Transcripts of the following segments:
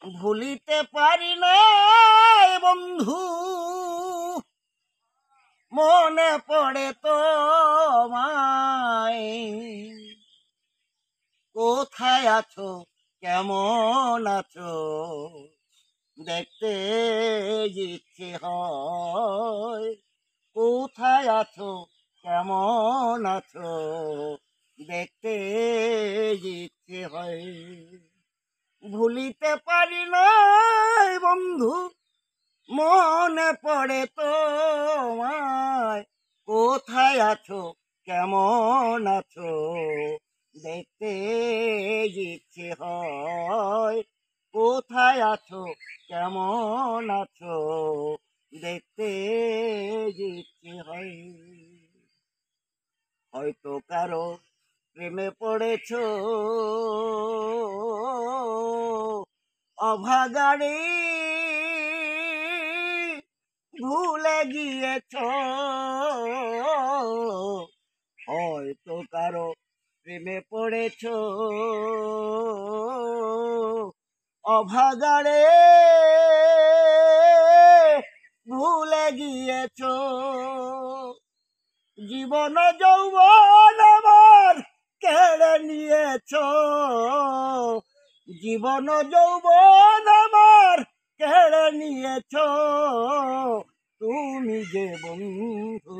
ভুলিতে পারি না বন্ধু, মনে পড়ে তোমায়। কোথায় আছো, কেমন আছো, দেখতে ইচ্ছে হয়। কোথায় আছো, কেমন আছো, দেখতে ইচ্ছে হয়। ভুলিতে পারি না বন্ধু, মনে পড়ে তোমায়। কোথায় আছো, কেমন আছো, দেখতে ইচ্ছে হয়। কোথায় আছো, কেমন আছো, দেখতে ইচ্ছে হয়। হয়তো কারো প্রেমে পড়েছো অভাগাড়ি, ভুলে গিয়েছ। হয়তো কারো প্রেমে পড়েছ অভাগাড়ে, ভুলে গিয়েছ। জীবন যৌবন আমার কেড়ে নিয়েছ। জীবন যৌবন আমার কেড়ে নিয়েছ। তুমি যে বন্ধু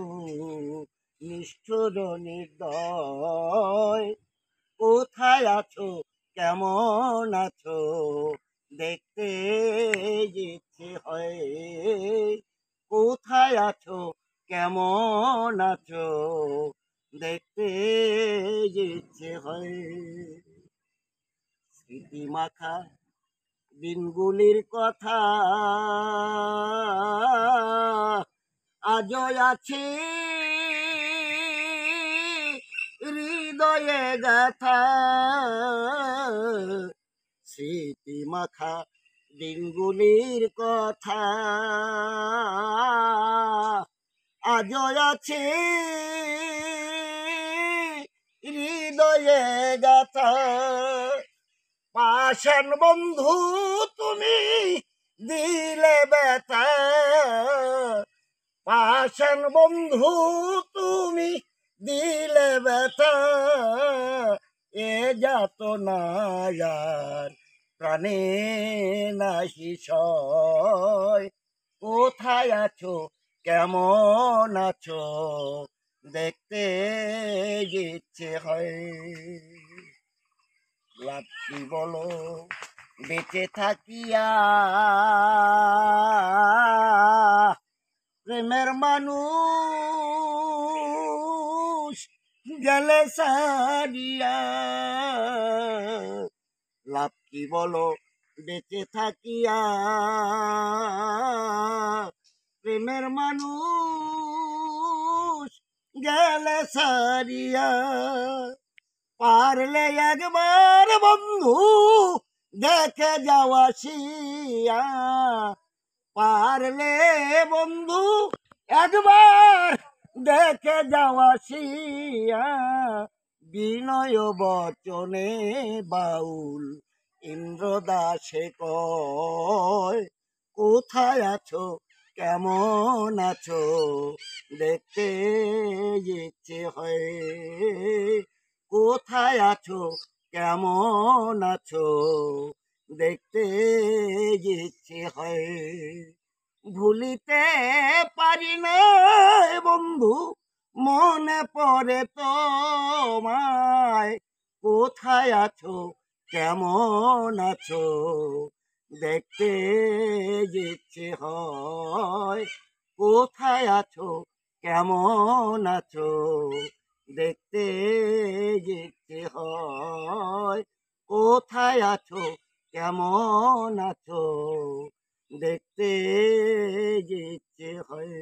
নিষ্ঠুর নির্দয়। কোথায় আছো, কেমন আছো, দেখতে ইচ্ছে হয়। কোথায় আছো, কেমন আছো, দেখতে ইচ্ছে হয়। স্মৃতি মাখা দিনগুলির কথা আজও আছে হৃদয়ে গাথা। স্মৃতি মাখা দিনগুলির কথা আজও আছে হৃদয়ে গাথা। পাশান বন্ধু তুমি দিলে ব্যথা। পাশান বন্ধু তুমি দিলে ব্যথা। এ যাতনা আর প্রাণে নাহি সয়। কোথায় আছো, কেমন আছো, দেখতে ইচ্ছে হয়। লাভ কি বলো বেঁচে থাকিয়া, প্রেমের মানুষ গেলে সারিয়া। লাভ কি বলো বেঁচে থাকিয়া, প্রেমের মানুষ গেলে সারিয়া। পারলে একবার বন্ধু দেখে যাওয়া শিয়া। পারলে বন্ধু একবার দেখে যাওয়া শিয়া। বিনয় বচনে বাউল ইন্দ্রদাসে কয়। কোথায় আছো, কেমন আছো, দেখতে ইচ্ছে হয়। কোথায় আছো, কেমন আছো, দেখতে ইচ্ছে হয়। ভুলিতে পারি না বন্ধু, মনে পড়ে তোমায়। কোথায় আছো, কেমন আছো, দেখতে ইচ্ছে হয়। কোথায় আছো, কেমন আছো, দেখতে ইচ্ছে হয়। কোথায় আছো, কেমন আছো, দেখতে ইচ্ছে হয়।